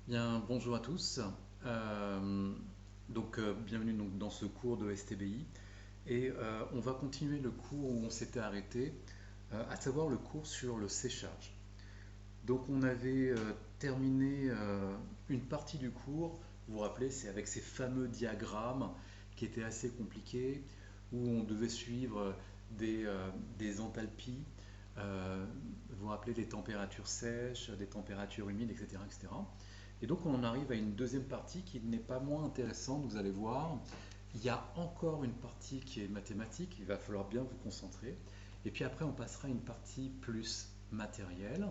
Bien, bonjour à tous. Bienvenue dans ce cours de STBI. On va continuer le cours où on s'était arrêté, à savoir le cours sur le séchage. Donc, on avait terminé une partie du cours, vous vous rappelez, c'est avec ces fameux diagrammes qui étaient assez compliqués, où on devait suivre des enthalpies, vous vous rappelez des températures sèches, des températures humides, etc., etc. Et donc on en arrive à une deuxième partie qui n'est pas moins intéressante, vous allez voir. Il y a encore une partie qui est mathématique, il va falloir bien vous concentrer. Et puis après on passera à une partie plus matérielle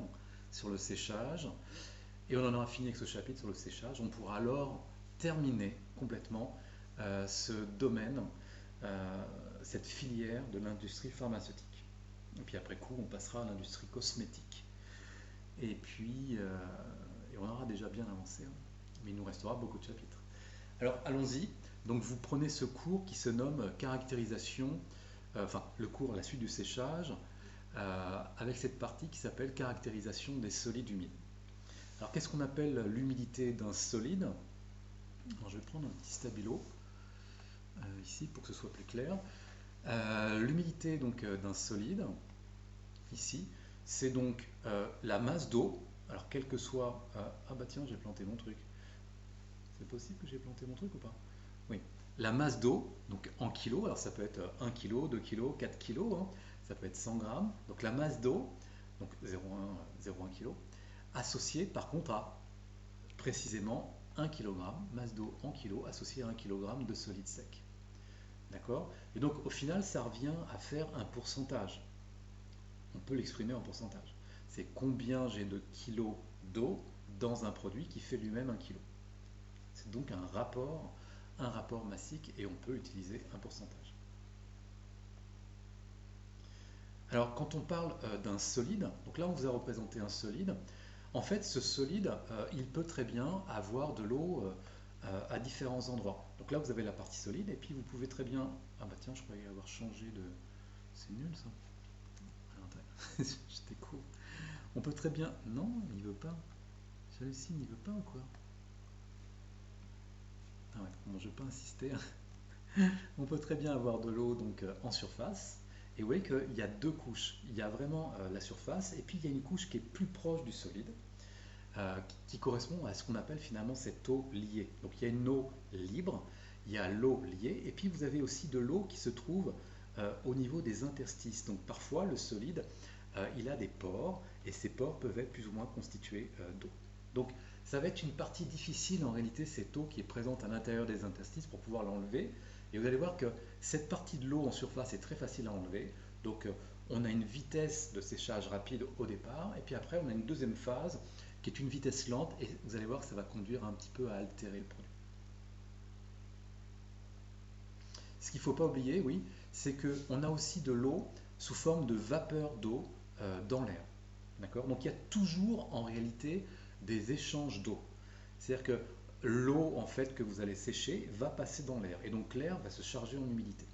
sur le séchage. Et on en aura fini avec ce chapitre sur le séchage. On pourra alors terminer complètement ce domaine, euh, cette filière de l'industrie pharmaceutique. Et puis après coup on passera à l'industrie cosmétique. Et puis, et on aura déjà bien avancé, hein. Mais il nous restera beaucoup de chapitres. Alors allons-y. Donc vous prenez ce cours qui se nomme caractérisation, enfin le cours, la suite du séchage, avec cette partie qui s'appelle caractérisation des solides humides. Alors qu'est-ce qu'on appelle l'humidité d'un solide? Alors, je vais prendre un petit stabilo ici pour que ce soit plus clair. L'humidité donc d'un solide, ici, c'est donc la masse d'eau. Alors quel que soit... ah bah tiens, j'ai planté mon truc. C'est possible que j'ai planté mon truc ou pas? Oui. La masse d'eau, donc en kilos, alors ça peut être 1 kg, 2 kg, 4 kg, hein, ça peut être 100 grammes. Donc la masse d'eau, donc 0,1 kg, associée par contre à précisément 1 kg, masse d'eau en kilos associée à 1 kg de solide sec. D'accord? Et donc au final, ça revient à faire un pourcentage. On peut l'exprimer en pourcentage. C'est combien j'ai de kilos d'eau dans un produit qui fait lui-même 1 kg. C'est donc un rapport massique et on peut utiliser un pourcentage. Alors quand on parle d'un solide, donc là on vous a représenté un solide, en fait ce solide il peut très bien avoir de l'eau à différents endroits. Donc là vous avez la partie solide et puis vous pouvez très bien... Ah bah tiens je croyais avoir changé de... C'est nul ça. Alors, j'étais court. On peut très bien... Non, il veut pas. J'hallucine, il veut pas ou quoi? Ah ouais, bon je vais pas insister. On peut très bien avoir de l'eau donc en surface. Et vous voyez qu'il y a deux couches. Il y a vraiment la surface et puis il y a une couche qui est plus proche du solide, qui correspond à ce qu'on appelle finalement cette eau liée. Donc il y a une eau libre, il y a l'eau liée et puis vous avez aussi de l'eau qui se trouve au niveau des interstices. Donc parfois le solide, il a des pores et ces pores peuvent être plus ou moins constitués d'eau. Donc ça va être une partie difficile en réalité, cette eau qui est présente à l'intérieur des interstices pour pouvoir l'enlever. Et vous allez voir que cette partie de l'eau en surface est très facile à enlever. Donc on a une vitesse de séchage rapide au départ, et puis après on a une deuxième phase qui est une vitesse lente, et vous allez voir que ça va conduire un petit peu à altérer le produit. Ce qu'il ne faut pas oublier, oui, c'est qu'on a aussi de l'eau sous forme de vapeur d'eau dans l'air. D'accord? Donc il y a toujours en réalité des échanges d'eau. C'est-à-dire que l'eau en fait que vous allez sécher va passer dans l'air et donc l'air va se charger en humidité.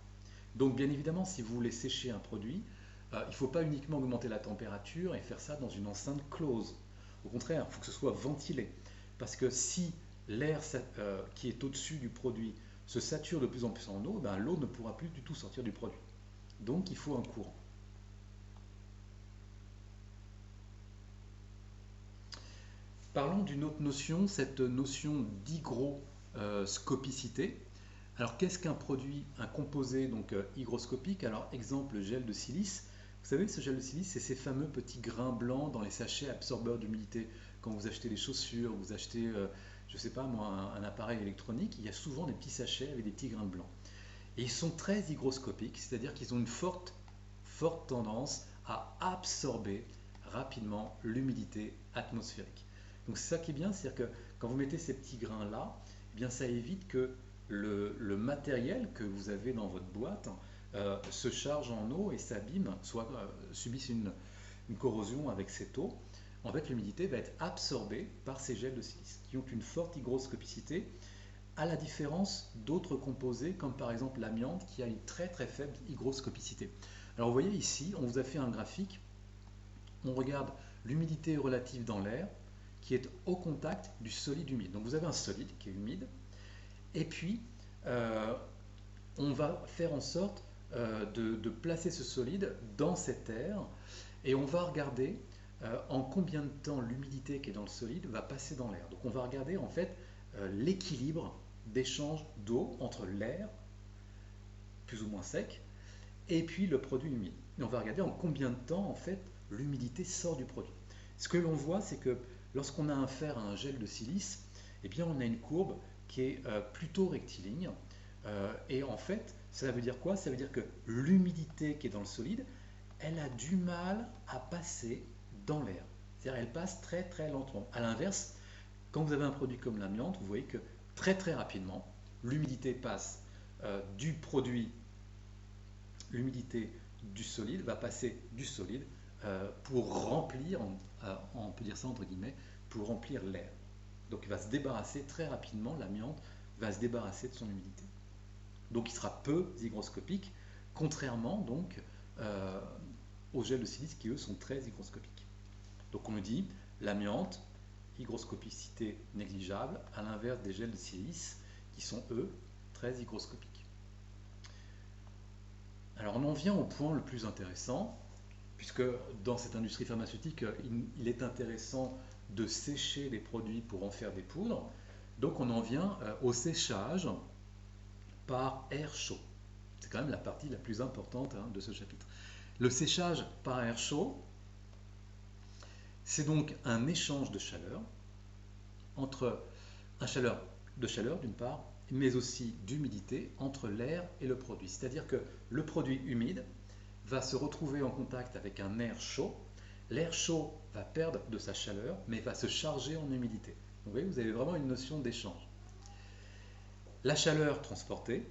Donc bien évidemment, si vous voulez sécher un produit, il ne faut pas uniquement augmenter la température et faire ça dans une enceinte close. Au contraire, il faut que ce soit ventilé. Parce que si l'air qui est au-dessus du produit se sature de plus en plus en eau, ben, l'eau ne pourra plus du tout sortir du produit. Donc il faut un courant. Parlons d'une autre notion, cette notion d'hygroscopicité. Alors qu'est-ce qu'un produit, un composé donc hygroscopique? Alors exemple gel de silice. Vous savez, ce gel de silice, c'est ces fameux petits grains blancs dans les sachets absorbeurs d'humidité. Quand vous achetez des chaussures, vous achetez, je ne sais pas moi, un appareil électronique, il y a souvent des petits sachets avec des petits grains blancs. Et ils sont très hygroscopiques, c'est-à-dire qu'ils ont une forte tendance à absorber rapidement l'humidité atmosphérique. Donc c'est ça qui est bien, c'est-à-dire que quand vous mettez ces petits grains-là, eh bien ça évite que le matériel que vous avez dans votre boîte se charge en eau et s'abîme, soit subisse une corrosion avec cette eau. En fait, l'humidité va être absorbée par ces gels de silice qui ont une forte hygroscopicité, à la différence d'autres composés comme par exemple l'amiante qui a une très très faible hygroscopicité. Alors vous voyez ici, on vous a fait un graphique, on regarde l'humidité relative dans l'air qui est au contact du solide humide. Donc vous avez un solide qui est humide, et puis on va faire en sorte de placer ce solide dans cet air, et on va regarder en combien de temps l'humidité qui est dans le solide va passer dans l'air. Donc on va regarder en fait l'équilibre d'échange d'eau entre l'air, plus ou moins sec, et puis le produit humide. Et on va regarder en combien de temps en fait l'humidité sort du produit. Ce que l'on voit, c'est que lorsqu'on a affaire à un gel de silice, eh bien on a une courbe qui est plutôt rectiligne. Et en fait, ça veut dire quoi? Ça veut dire que l'humidité qui est dans le solide, elle a du mal à passer dans l'air. C'est-à-dire elle passe très très lentement. A l'inverse, quand vous avez un produit comme l'amiante, vous voyez que très très rapidement, l'humidité passe du produit, l'humidité du solide va passer du solide pour remplir, on peut dire ça entre guillemets, pour remplir l'air. Donc il va se débarrasser très rapidement, l'amiante va se débarrasser de son humidité. Donc il sera peu hygroscopique, contrairement donc aux gels de silice qui eux sont très hygroscopiques. Donc on nous dit l'amiante, hygroscopicité négligeable, à l'inverse des gels de silice qui sont eux très hygroscopiques. Alors on en vient au point le plus intéressant, puisque dans cette industrie pharmaceutique, il est intéressant de sécher les produits pour en faire des poudres. Donc on en vient au séchage par air chaud. C'est quand même la partie la plus importante de ce chapitre. Le séchage par air chaud, c'est donc un échange de chaleur entre de chaleur d'une part, mais aussi d'humidité entre l'air et le produit. C'est-à-dire que le produit humide va se retrouver en contact avec un air chaud. L'air chaud va perdre de sa chaleur, mais va se charger en humidité. Vous voyez, vous avez vraiment une notion d'échange. La chaleur transportée,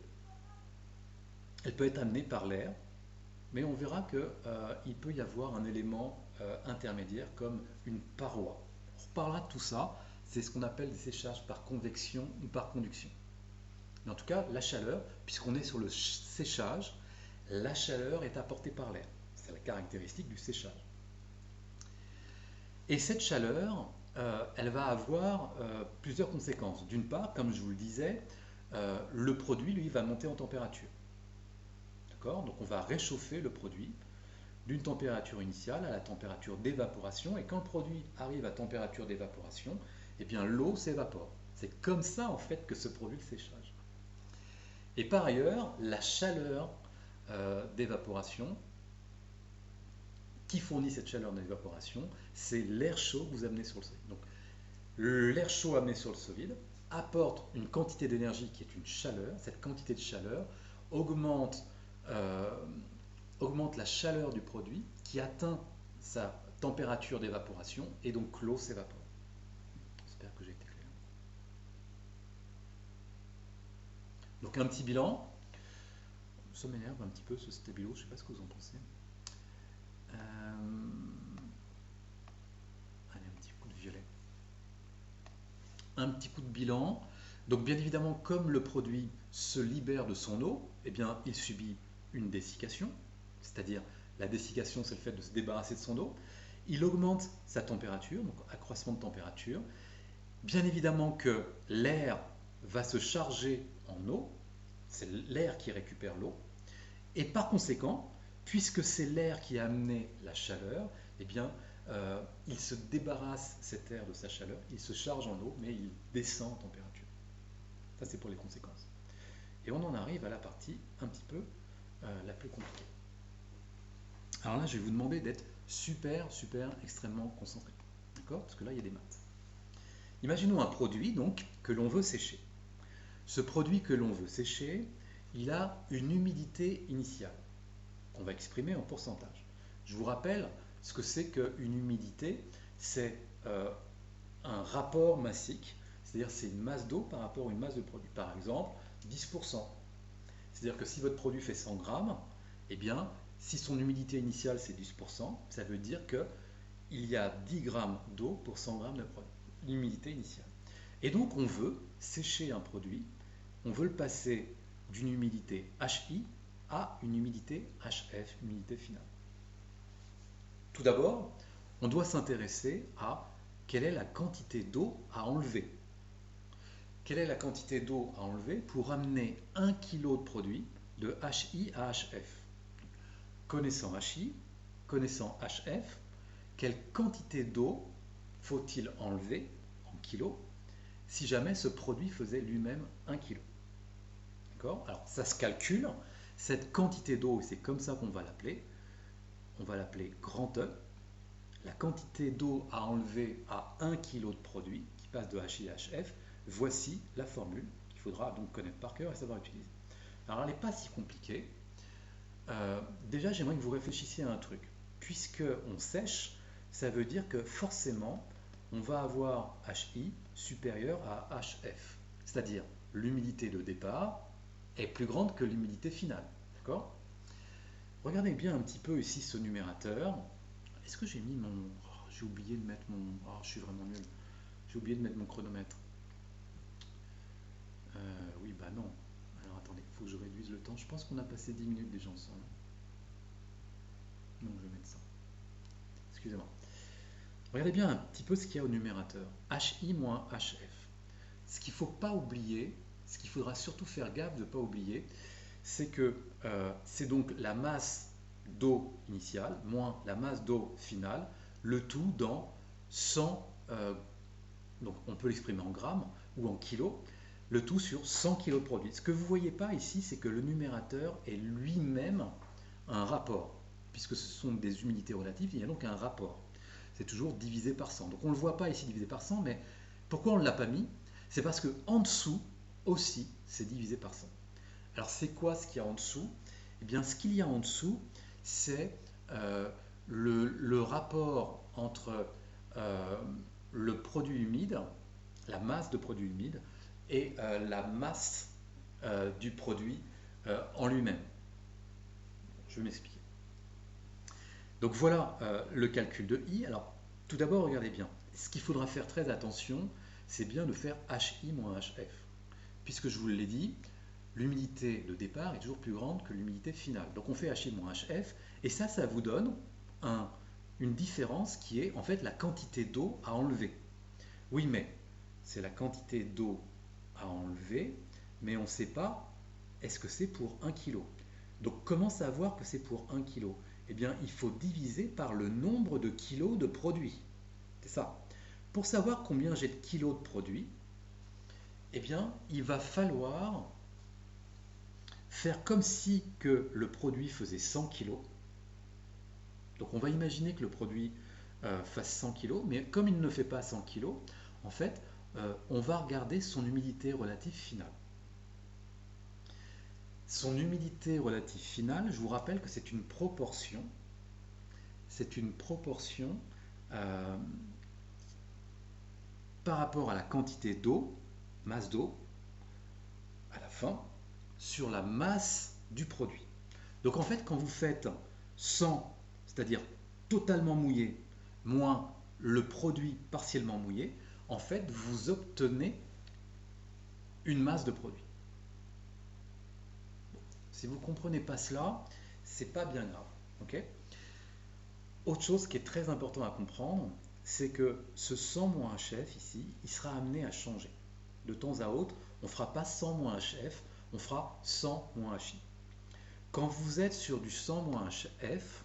elle peut être amenée par l'air, mais on verra qu'il peut y avoir un élément intermédiaire comme une paroi. On reparlera de tout ça, c'est ce qu'on appelle des séchages par convection ou par conduction. Mais en tout cas, la chaleur, puisqu'on est sur le séchage, la chaleur est apportée par l'air. C'est la caractéristique du séchage. Et cette chaleur, elle va avoir plusieurs conséquences. D'une part, comme je vous le disais, le produit, lui, va monter en température. D'accord? Donc on va réchauffer le produit d'une température initiale à la température d'évaporation. Et quand le produit arrive à température d'évaporation, eh bien l'eau s'évapore. C'est comme ça, en fait, que se produit le séchage. Et par ailleurs, la chaleur d'évaporation, qui fournit cette chaleur d'évaporation, c'est l'air chaud que vous amenez sur le solide. Donc, l'air chaud amené sur le solide apporte une quantité d'énergie qui est une chaleur. Cette quantité de chaleur augmente la chaleur du produit qui atteint sa température d'évaporation et donc l'eau s'évapore. J'espère que j'ai été clair. Donc un petit bilan. Ça m'énerve un petit peu ce stabilo, je ne sais pas ce que vous en pensez. Allez, un petit coup de violet. Un petit coup de bilan. Donc bien évidemment, comme le produit se libère de son eau, eh bien, il subit une dessiccation, c'est-à-dire la dessiccation, c'est le fait de se débarrasser de son eau. Il augmente sa température, donc accroissement de température. Bien évidemment que l'air va se charger en eau, c'est l'air qui récupère l'eau, et par conséquent, puisque c'est l'air qui a amené la chaleur, eh bien, il se débarrasse cet air de sa chaleur, il se charge en eau, mais il descend en température. Ça, c'est pour les conséquences. Et on en arrive à la partie un petit peu la plus compliquée. Alors là, je vais vous demander d'être super, extrêmement concentré. D'accord? Parce que là, il y a des maths. Imaginons un produit, donc, que l'on veut sécher. Ce produit que l'on veut sécher, il a une humidité initiale, qu'on va exprimer en pourcentage. Je vous rappelle ce que c'est qu'une humidité, c'est un rapport massique, c'est-à-dire c'est une masse d'eau par rapport à une masse de produit. Par exemple, 10%. C'est-à-dire que si votre produit fait 100 grammes, eh bien, si son humidité initiale c'est 10%, ça veut dire qu'il y a 10 grammes d'eau pour 100 grammes de produit, l'humidité initiale. Et donc on veut sécher un produit, on veut le passer d'une humidité HI à une humidité HF, humidité finale. Tout d'abord, on doit s'intéresser à quelle est la quantité d'eau à enlever. Quelle est la quantité d'eau à enlever pour amener 1 kg de produit de HI à HF. Connaissant HI, connaissant HF, quelle quantité d'eau faut-il enlever en kilos si jamais ce produit faisait lui-même 1 kg. D'accord? Alors ça se calcule, cette quantité d'eau, c'est comme ça qu'on va l'appeler. On va l'appeler grand E. La quantité d'eau à enlever à 1 kg de produit qui passe de HI à HF, voici la formule qu'il faudra donc connaître par cœur et savoir utiliser. Alors elle n'est pas si compliquée. Déjà, j'aimerais que vous réfléchissiez à un truc. Puisque on sèche, ça veut dire que forcément, on va avoir HI supérieur à HF. C'est-à-dire, l'humidité de départ est plus grande que l'humidité finale. D'accord? Regardez bien un petit peu ici ce numérateur. Est-ce que j'ai mis mon... Oh, j'ai oublié de mettre mon... Oh, je suis vraiment nul. J'ai oublié de mettre mon chronomètre. Oui, bah non. Alors attendez, il faut que je réduise le temps. Je pense qu'on a passé 10 minutes déjà ensemble. Donc je vais mettre ça. Excusez-moi. Regardez bien un petit peu ce qu'il y a au numérateur. HI moins HF. Ce qu'il ne faut pas oublier, ce qu'il faudra surtout faire gaffe de ne pas oublier, c'est que c'est donc la masse d'eau initiale moins la masse d'eau finale, le tout dans 100, donc on peut l'exprimer en grammes ou en kilos, le tout sur 100 kg de produit. Ce que vous ne voyez pas ici, c'est que le numérateur est lui-même un rapport. Puisque ce sont des humidités relatives, il y a donc un rapport. C'est toujours divisé par 100. Donc on ne le voit pas ici divisé par 100, mais pourquoi on ne l'a pas mis? C'est parce qu'en dessous aussi, c'est divisé par 100. Alors c'est quoi ce qu'il y a en dessous? Eh bien ce qu'il y a en dessous, c'est le rapport entre le produit humide, la masse de produit humide, et la masse du produit en lui-même. Je vais m'expliquer. Donc voilà le calcul de I. Alors tout d'abord, regardez bien. Ce qu'il faudra faire très attention, c'est bien de faire HI moins HF. Puisque je vous l'ai dit, l'humidité de départ est toujours plus grande que l'humidité finale. Donc on fait HI moins HF, et ça vous donne une différence qui est en fait la quantité d'eau à enlever. Oui, mais c'est la quantité d'eau à enlever, mais on ne sait pas est-ce que c'est pour 1 kg. Donc comment savoir que c'est pour 1 kg? Eh bien, il faut diviser par le nombre de kilos de produit. C'est ça. Pour savoir combien j'ai de kilos de produit, eh bien, il va falloir faire comme si que le produit faisait 100 kg. Donc on va imaginer que le produit fasse 100 kg, mais comme il ne fait pas 100 kg, en fait, on va regarder son humidité relative finale. Son humidité relative finale, je vous rappelle que c'est une proportion. C'est une proportion par rapport à la quantité d'eau, masse d'eau, à la fin, sur la masse du produit. Donc en fait, quand vous faites 100, c'est-à-dire totalement mouillé, moins le produit partiellement mouillé, en fait, vous obtenez une masse de produit. Bon, si vous ne comprenez pas cela, c'est pas bien grave. Okay? Autre chose qui est très important à comprendre, c'est que ce 100 moins HF ici, il sera amené à changer. De temps à autre, on ne fera pas 100 moins HF, on fera 100 moins HI. Quand vous êtes sur du 100 moins HF,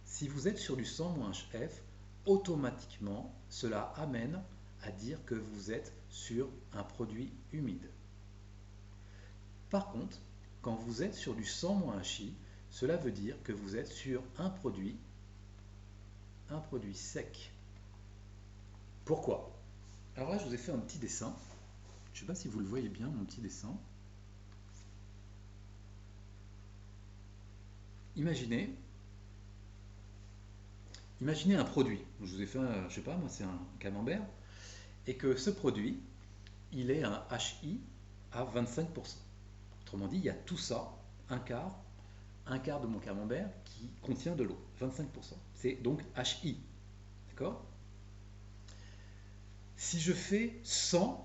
si vous êtes sur du 100 moins HF, automatiquement, cela amène à dire que vous êtes sur un produit humide. Par contre, quand vous êtes sur du 100 moins HI, cela veut dire que vous êtes sur un produit sec. Pourquoi? Alors là, je vous ai fait un petit dessin. Je ne sais pas si vous le voyez bien, mon petit dessin. Imaginez un produit. Je vous ai fait, je ne sais pas, moi c'est un camembert. Et que ce produit, il est un HI à 25%. Autrement dit, il y a tout ça, un quart de mon camembert qui contient de l'eau, 25%. C'est donc HI. D'accord? Si je fais 100%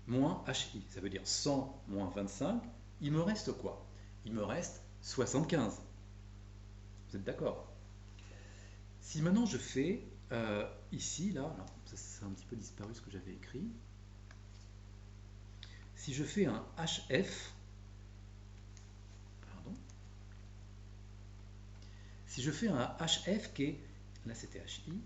moins HI, ça veut dire 100 moins 25, il me reste quoi? Il me reste 75. Vous êtes d'accord? Si maintenant je fais ici, là, alors, ça c'est un petit peu disparu ce que j'avais écrit. Si je fais un HF, pardon, si je fais un HF qui est, là c'était HI,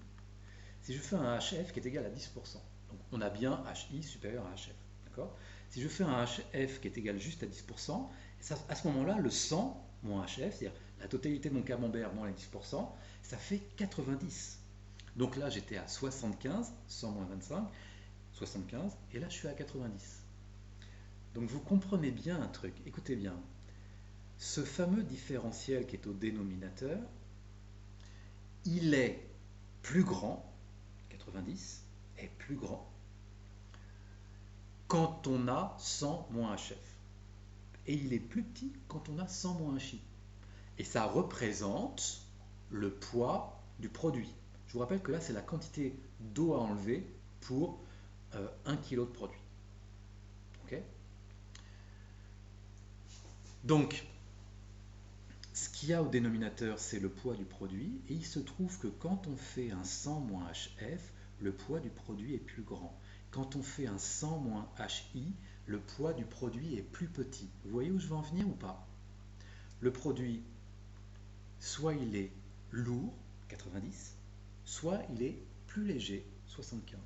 si je fais un HF qui est égal à 10%, donc on a bien HI supérieur à HF, d'accord? Si je fais un HF qui est égal juste à 10%, à ce moment-là, le 100 moins HF, c'est-à-dire la totalité de mon camembert moins les 10%, ça fait 90. Donc là, j'étais à 75, 100 moins 25, 75, et là, je suis à 90. Donc vous comprenez bien un truc, écoutez bien. Ce fameux différentiel qui est au dénominateur, il est plus grand, 90 est plus grand, quand on a 100 moins HF. Et il est plus petit quand on a 100 moins HI. Et ça représente le poids du produit. Je vous rappelle que là, c'est la quantité d'eau à enlever pour 1 kg de produit. Okay, donc, ce qu'il y a au dénominateur, c'est le poids du produit. Et il se trouve que quand on fait un 100 moins HF, le poids du produit est plus grand. Quand on fait un 100 moins HI, le poids du produit est plus petit. Vous voyez où je veux en venir ou pas? Le produit, soit il est lourd, 90, soit il est plus léger, 75.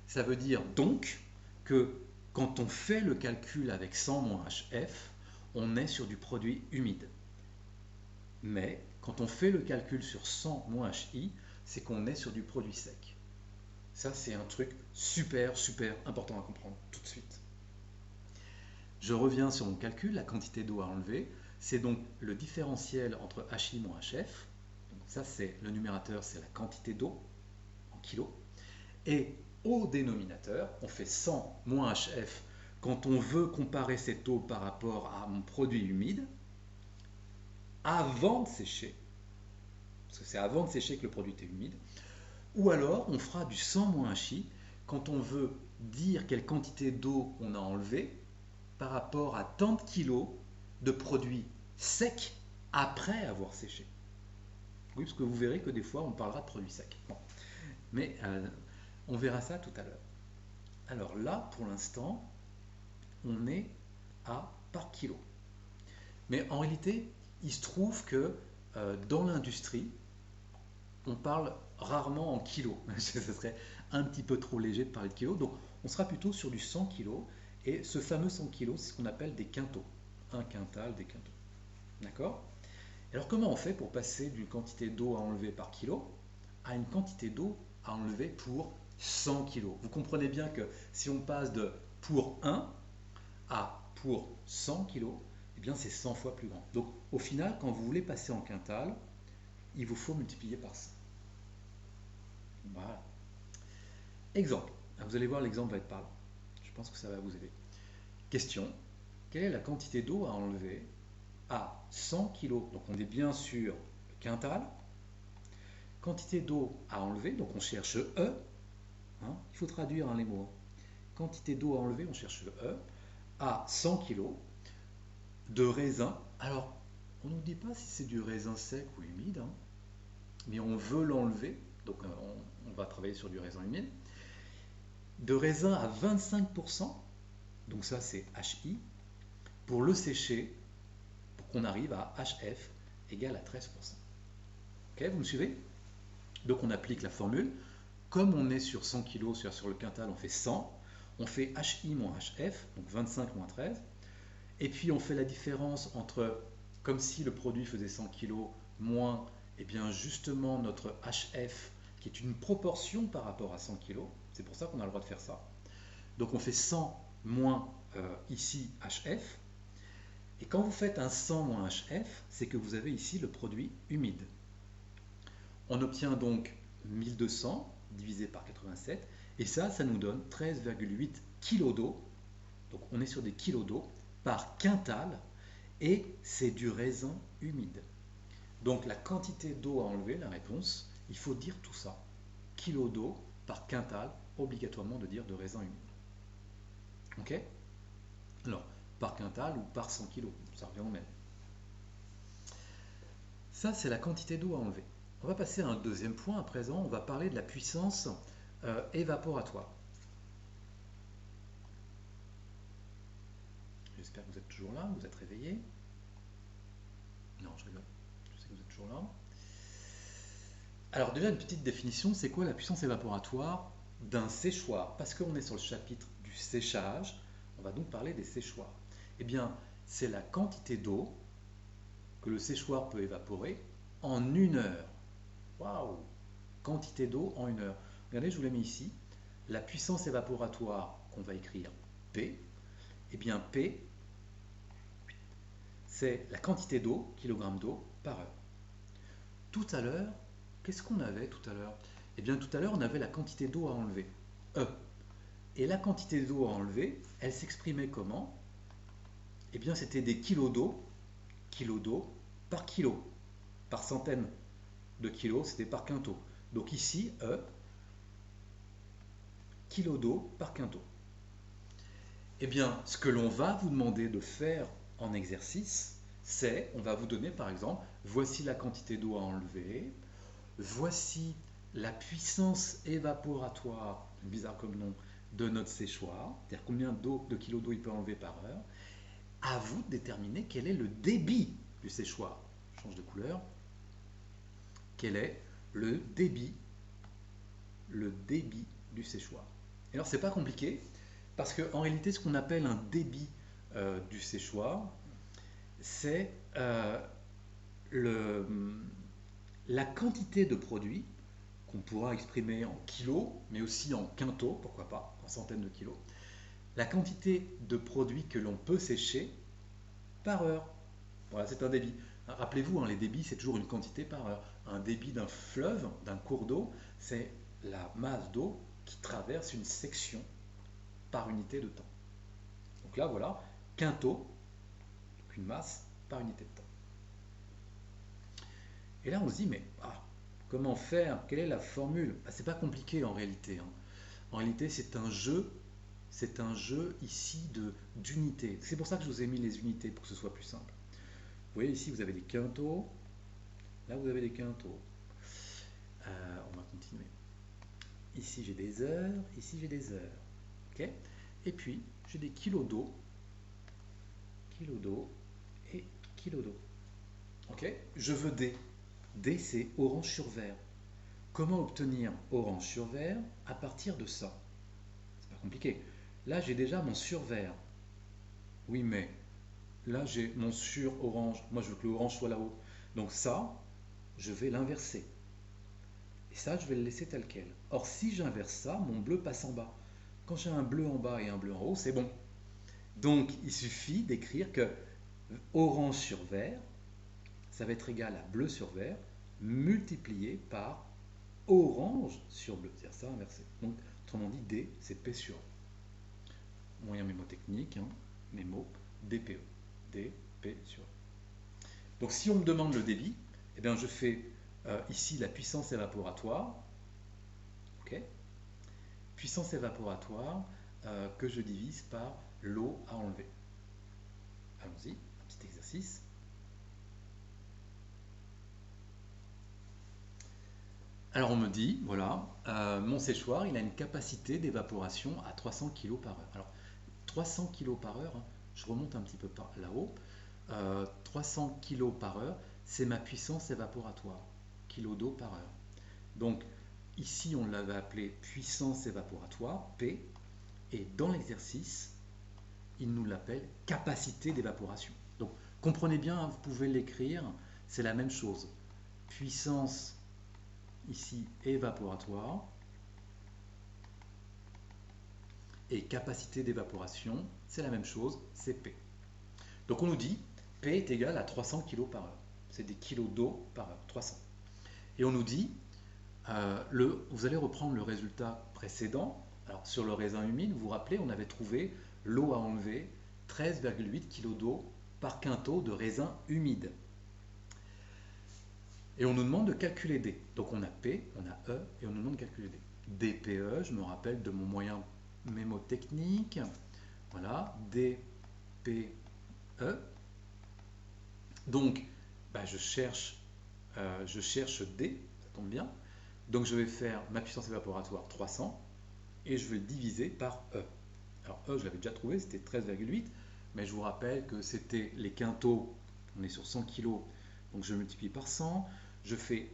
Ça veut dire donc que quand on fait le calcul avec 100 moins HF, on est sur du produit humide. Mais quand on fait le calcul sur 100 moins HI, c'est qu'on est sur du produit sec. Ça, c'est un truc super, super important à comprendre tout de suite. Je reviens sur mon calcul, la quantité d'eau à enlever. C'est donc le différentiel entre HI moins HF. Donc ça, c'est le numérateur, c'est la quantité d'eau en kilos. Et au dénominateur, on fait 100 moins HF quand on veut comparer cette eau par rapport à mon produit humide avant de sécher. Parce que c'est avant de sécher que le produit est humide. Ou alors, on fera du 100 moins HI quand on veut dire quelle quantité d'eau on a enlevé par rapport à tant de kilos de produits secs après avoir séché. Oui, parce que vous verrez que des fois, on parlera de produits secs. Bon. Mais on verra ça tout à l'heure. Alors là, pour l'instant, on est à par kilo. Mais en réalité, il se trouve que dans l'industrie, on parle rarement en kilos. Ce serait un petit peu trop léger de parler de kilos. Donc, on sera plutôt sur du 100 kilos. Et ce fameux 100 kilos, c'est ce qu'on appelle des quintaux. Un quintal, des quintaux. D'accord? Alors, comment on fait pour passer d'une quantité d'eau à enlever par kilo à une quantité d'eau à enlever pour 100 kilos? Vous comprenez bien que si on passe de pour 1 à pour 100 kilos, eh bien c'est 100 fois plus grand. Donc, au final, quand vous voulez passer en quintal, il vous faut multiplier par 100. Voilà. Exemple. Vous allez voir, l'exemple va être parlant. Je pense que ça va vous aider. Question. Quelle est la quantité d'eau à enlever à 100 kg? Donc on est bien sur le quintal. Quantité d'eau à enlever, donc on cherche E. Hein, il faut traduire les mots. Quantité d'eau à enlever, on cherche le E. À 100 kg de raisin. Alors, on ne nous dit pas si c'est du raisin sec ou humide, hein, mais on veut l'enlever. Donc on va travailler sur du raisin humide. De raisin à 25%, donc ça c'est HI, pour le sécher, pour qu'on arrive à HF égale à 13%. Ok, vous me suivez? Donc on applique la formule. Comme on est sur 100 kg, sur le quintal, on fait 100. On fait HI moins HF, donc 25 moins 13. Et puis on fait la différence entre, comme si le produit faisait 100 kg, moins, et bien justement notre HF, qui est une proportion par rapport à 100 kg. C'est pour ça qu'on a le droit de faire ça. Donc on fait 100 moins ici HF. Et quand vous faites un 100 moins HF, c'est que vous avez ici le produit humide. On obtient donc 1200 divisé par 87. Et ça nous donne 13,8 kg d'eau. Donc on est sur des kilos d'eau par quintal. Et c'est du raisin humide. Donc la quantité d'eau à enlever, la réponse, il faut dire tout ça. Kilo d'eau par quintal, obligatoirement de dire de raisin humide. Ok? Alors, par quintal ou par 100 kg, ça revient au même. Ça, c'est la quantité d'eau à enlever. On va passer à un deuxième point à présent, on va parler de la puissance évaporatoire. J'espère que vous êtes toujours là, vous êtes réveillés. Non, je rigole, je sais que vous êtes toujours là. Alors déjà une petite définition, c'est quoi la puissance évaporatoire d'un séchoir? Parce qu'on est sur le chapitre du séchage, on va donc parler des séchoirs. Eh bien, c'est la quantité d'eau que le séchoir peut évaporer en 1 heure. Waouh! Quantité d'eau en 1 heure. Regardez, je vous l'ai mis ici. La puissance évaporatoire qu'on va écrire P, eh bien P, c'est la quantité d'eau, kilogramme d'eau, par heure. Tout à l'heure, qu'est-ce qu'on avait tout à l'heure? Eh bien tout à l'heure, on avait la quantité d'eau à enlever, E. Et la quantité d'eau à enlever, elle s'exprimait comment? Eh bien c'était des kilos d'eau par kilo, par centaine de kilos, c'était par quintot. Donc ici, E, kilo d'eau par quintot. Eh bien, ce que l'on va vous demander de faire en exercice, c'est, on va vous donner par exemple, voici la quantité d'eau à enlever, voici la puissance évaporatoire, bizarre comme nom, de notre séchoir, c'est-à-dire combien de kilos d'eau il peut enlever par heure. À vous de déterminer quel est le débit du séchoir. Je change de couleur. Quel est le débit du séchoir? Et alors, c'est pas compliqué, parce qu'en réalité, ce qu'on appelle un débit du séchoir, c'est la quantité de produit qu'on pourra exprimer en kilos, mais aussi en quintaux, pourquoi pas, en centaines de kilos, la quantité de produits que l'on peut sécher par heure. Voilà, c'est un débit. Rappelez-vous, hein, les débits, c'est toujours une quantité par heure. Un débit d'un fleuve, d'un cours d'eau, c'est la masse d'eau qui traverse une section par unité de temps. Donc là, voilà, quintot, une masse par unité de temps. Et là, on se dit, mais comment faire? Quelle est la formule? C'est pas compliqué en réalité, hein. En réalité, c'est un jeu ici d'unités. C'est pour ça que je vous ai mis les unités, pour que ce soit plus simple. Vous voyez ici, vous avez des quintaux. Là, vous avez des quintaux. On va continuer. Ici, j'ai des heures. Ici, j'ai des heures. Okay, et puis, j'ai des kilos d'eau et kilos d'eau. Ok, je veux D. D, c'est orange sur vert. Comment obtenir orange sur vert à partir de ça? C'est pas compliqué. Là, j'ai déjà mon sur vert. Oui, mais là, j'ai mon sur orange. Moi, je veux que l'orange soit là-haut. Donc ça, je vais l'inverser. Et ça, je vais le laisser tel quel. Or, si j'inverse ça, mon bleu passe en bas. Quand j'ai un bleu en bas et un bleu en haut, c'est bon. Donc, il suffit d'écrire que orange sur vert, ça va être égal à bleu sur vert, multiplié par orange sur bleu. C'est-à-dire ça inversé. Donc, autrement dit, D, c'est P sur E. Moyen mémotechnique, hein, mémo, DPE. D, P sur E. Donc, si on me demande le débit, eh bien, je fais ici la puissance évaporatoire. Okay, puissance évaporatoire que je divise par l'eau à enlever. Allons-y, un petit exercice. Alors on me dit, voilà, mon séchoir, il a une capacité d'évaporation à 300 kg par heure. Alors 300 kg par heure, hein, je remonte un petit peu par là-haut, 300 kg par heure, c'est ma puissance évaporatoire, kilo d'eau par heure. Donc ici on l'avait appelé puissance évaporatoire, P, et dans l'exercice, il nous l'appelle capacité d'évaporation. Donc comprenez bien, hein, vous pouvez l'écrire, c'est la même chose. Puissance ici évaporatoire et capacité d'évaporation, c'est la même chose, c'est P. Donc on nous dit P est égal à 300 kg par heure. C'est des kilos d'eau par heure, 300. Et on nous dit, vous allez reprendre le résultat précédent. Alors sur le raisin humide, vous vous rappelez, on avait trouvé l'eau à enlever, 13,8 kg d'eau par quintot de raisin humide. Et on nous demande de calculer D. Donc on a P, on a E, et on nous demande de calculer D. DPE, je me rappelle de mon moyen mémotechnique. Voilà, DPE. Donc, je cherche D. tombe bien. Donc je vais faire ma puissance évaporatoire 300 et je vais le diviser par E. Alors E, je l'avais déjà trouvé, c'était 13,8, mais je vous rappelle que c'était les quintaux, on est sur 100 kg, donc je multiplie par 100, je fais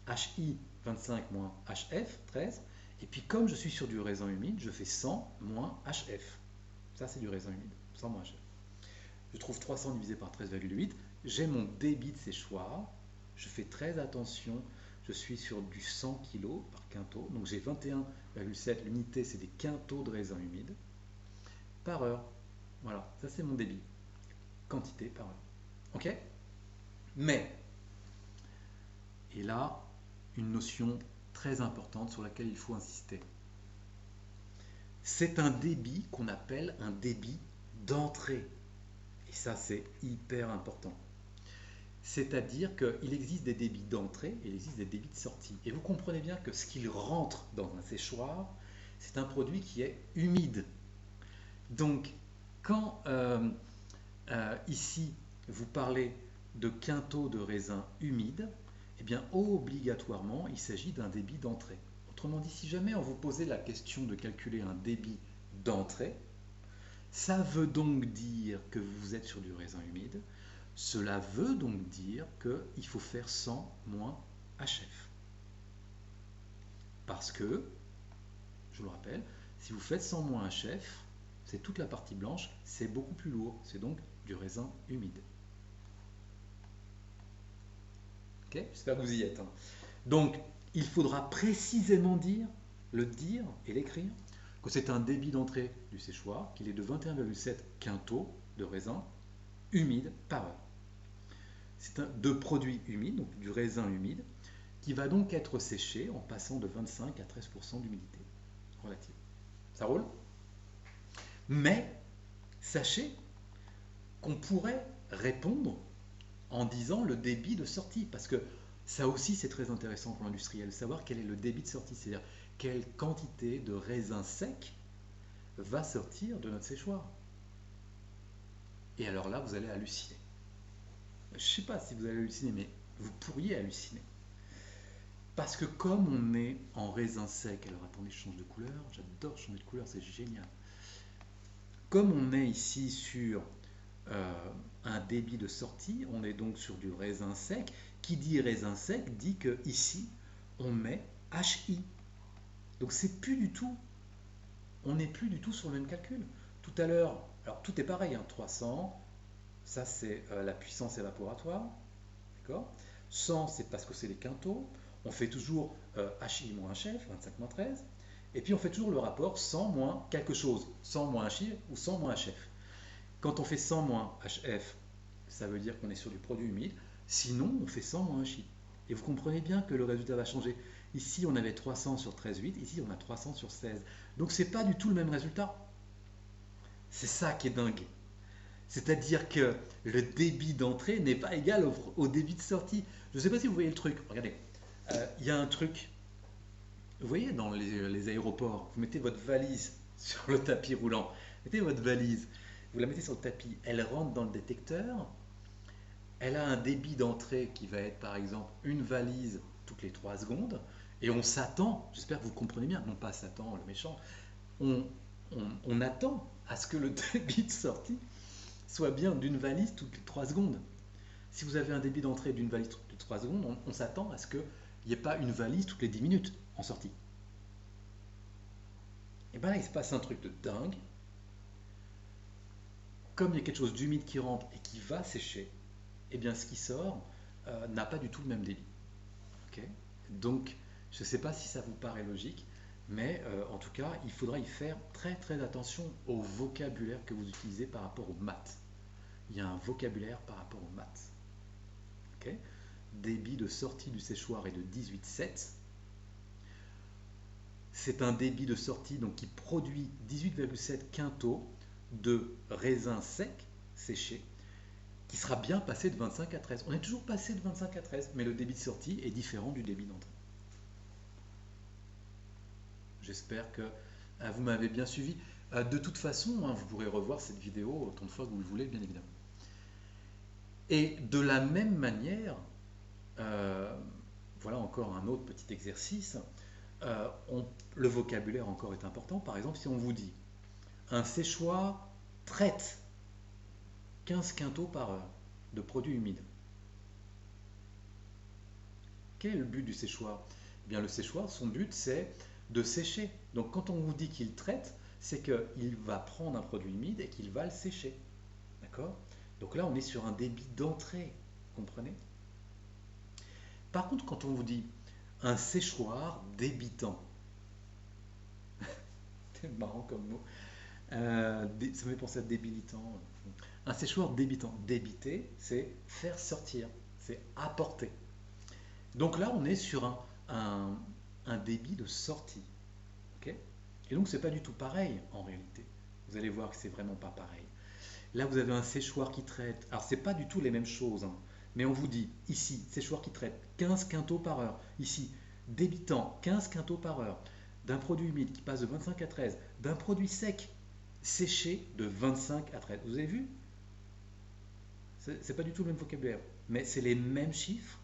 HI 25 moins HF 13, et puis comme je suis sur du raisin humide, je fais 100 moins HF. Ça c'est du raisin humide, 100 moins HF. Je trouve 300 divisé par 13,8, j'ai mon débit de séchoir, je fais très attention, je suis sur du 100 kg par quintot, donc j'ai 21,7, l'unité c'est des quintaux de raisin humide, par heure. Voilà, ça c'est mon débit, quantité par heure. Ok? Mais, et là, une notion très importante sur laquelle il faut insister. C'est un débit qu'on appelle un débit d'entrée. Et ça, c'est hyper important. C'est-à-dire qu'il existe des débits d'entrée et il existe des débits de sortie. Et vous comprenez bien que ce qu'il rentre dans un séchoir, c'est un produit qui est humide. Donc, quand ici, vous parlez de quintaux de raisin humide, eh bien, obligatoirement, il s'agit d'un débit d'entrée. Autrement dit, si jamais on vous posait la question de calculer un débit d'entrée, ça veut donc dire que vous êtes sur du raisin humide. Cela veut donc dire qu'il faut faire 100 moins HF. Parce que, je vous le rappelle, si vous faites 100 moins HF, c'est toute la partie blanche, c'est beaucoup plus lourd. C'est donc du raisin humide. Ok? J'espère que vous y êtes. Donc, il faudra précisément le dire et l'écrire, que c'est un débit d'entrée du séchoir, qu'il est de 21,7 quintaux de raisin humide par heure. C'est de produits humides, donc du raisin humide, qui va donc être séché en passant de 25 à 13% d'humidité relative. Ça roule? Mais sachez qu'on pourrait répondre en disant le débit de sortie, parce que ça aussi c'est très intéressant pour l'industriel, de savoir quel est le débit de sortie, c'est-à-dire quelle quantité de raisin sec va sortir de notre séchoir. Et alors là, vous allez halluciner. Je ne sais pas si vous allez halluciner, mais vous pourriez halluciner. Parce que comme on est en raisin sec, alors attendez, je change de couleur, j'adore changer de couleur, c'est génial. Comme on est ici sur un débit de sortie, on est donc sur du raisin sec. Qui dit raisin sec dit que ici on met HI. Donc c'est plus du tout, on n'est plus du tout sur le même calcul. Tout à l'heure, alors tout est pareil, 300, ça c'est la puissance évaporatoire, d'accord. 100 c'est parce que c'est les quintaux. On fait toujours HI moins HF, 25 moins 13. Et puis on fait toujours le rapport 100 moins quelque chose, 100 moins HI ou 100 moins HF. Quand on fait 100 moins HF, ça veut dire qu'on est sur du produit humide. Sinon, on fait 100 moins HI. Et vous comprenez bien que le résultat va changer. Ici, on avait 300 sur 13,8. Ici, on a 300 sur 16. Donc, ce n'est pas du tout le même résultat. C'est ça qui est dingue. C'est-à-dire que le débit d'entrée n'est pas égal au débit de sortie. Je ne sais pas si vous voyez le truc. Regardez, il y a un truc. Vous voyez dans les aéroports, vous mettez votre valise sur le tapis roulant. Mettez votre valise. Vous la mettez sur le tapis, elle rentre dans le détecteur, elle a un débit d'entrée qui va être par exemple une valise toutes les 3 secondes, et on s'attend, j'espère que vous comprenez bien, non pas s'attend le méchant, on attend à ce que le débit de sortie soit bien d'une valise toutes les 3 secondes. Si vous avez un débit d'entrée d'une valise toutes les 3 secondes, on s'attend à ce qu'il n'y ait pas une valise toutes les 10 minutes en sortie. Et bien là, il se passe un truc de dingue. Comme il y a quelque chose d'humide qui rentre et qui va sécher, eh bien ce qui sort n'a pas du tout le même débit. Okay. Donc, je ne sais pas si ça vous paraît logique, mais en tout cas, il faudra y faire très très attention au vocabulaire que vous utilisez par rapport aux maths. Il y a un vocabulaire par rapport aux maths. Okay. Débit de sortie du séchoir est de 18,7. C'est un débit de sortie donc, qui produit 18,7 quintaux de raisin sec, séché, qui sera bien passé de 25 à 13. On est toujours passé de 25 à 13, mais le débit de sortie est différent du débit d'entrée. J'espère que vous m'avez bien suivi. De toute façon, vous pourrez revoir cette vidéo autant de fois que vous le voulez, bien évidemment. Et de la même manière, voilà encore un autre petit exercice. Le vocabulaire encore est important. Par exemple, si on vous dit un séchoir traite 15 quintaux par heure de produits humides. Quel est le but du séchoir? Eh bien, le séchoir, son but, c'est de sécher. Donc, quand on vous dit qu'il traite, c'est qu'il va prendre un produit humide et qu'il va le sécher. D'accord? Donc là, on est sur un débit d'entrée. Vous comprenez? Par contre, quand on vous dit un séchoir débitant, c'est marrant comme mot, ça me fait penser à débilitant. Un séchoir débitant. Débiter, c'est faire sortir, c'est apporter. Donc là, on est sur un débit de sortie. Okay, et donc, c'est pas du tout pareil en réalité. Vous allez voir que c'est vraiment pas pareil. Là, vous avez un séchoir qui traite. Alors, c'est pas du tout les mêmes choses, hein, mais on vous dit ici, séchoir qui traite 15 quintaux par heure. Ici, débitant 15 quintaux par heure. D'un produit humide qui passe de 25 à 13. D'un produit sec séché de 25 à 13. Vous avez vu? C'est pas du tout le même vocabulaire, mais c'est les mêmes chiffres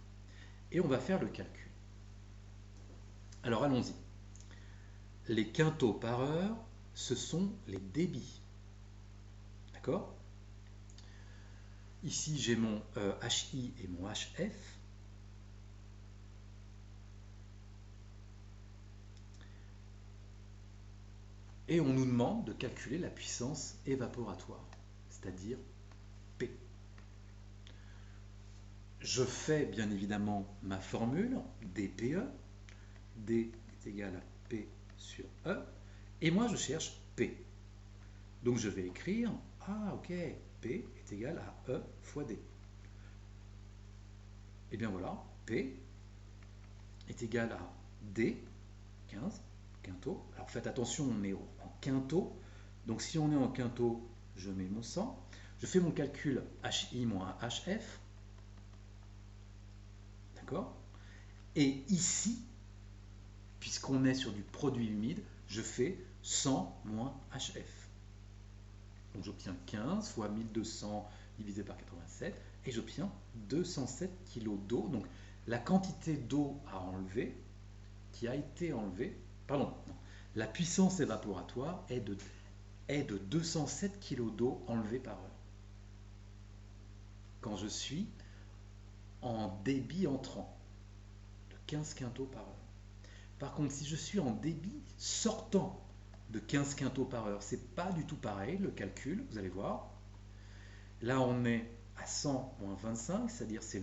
et on va faire le calcul. Alors allons-y. Les quintaux par heure, ce sont les débits. D'accord? Ici, j'ai mon HI et mon HF. Et on nous demande de calculer la puissance évaporatoire, c'est-à-dire P. Je fais bien évidemment ma formule, dPE. D est égal à P sur E. Et moi, je cherche P. Donc, je vais écrire, ok, P est égal à E fois D. Et bien voilà, P est égal à D, 15, quintaux. Alors, faites attention, on est en quintaux. Donc, si on est en quintaux, je mets mon 100. Je fais mon calcul HI moins HF. D'accord? Et ici, puisqu'on est sur du produit humide, je fais 100 moins HF. Donc j'obtiens 15 fois 1200 divisé par 87 et j'obtiens 207 kg d'eau. Donc la quantité d'eau à enlever, qui a été enlevée, pardon, non, la puissance évaporatoire est de 207 kg d'eau enlevée par heure. Quand je suis en débit entrant de 15 quintaux par heure. Par contre, si je suis en débit sortant de 15 quintaux par heure, c'est pas du tout pareil, le calcul, vous allez voir. Là, on est à 100 moins 25, c'est-à-dire c'est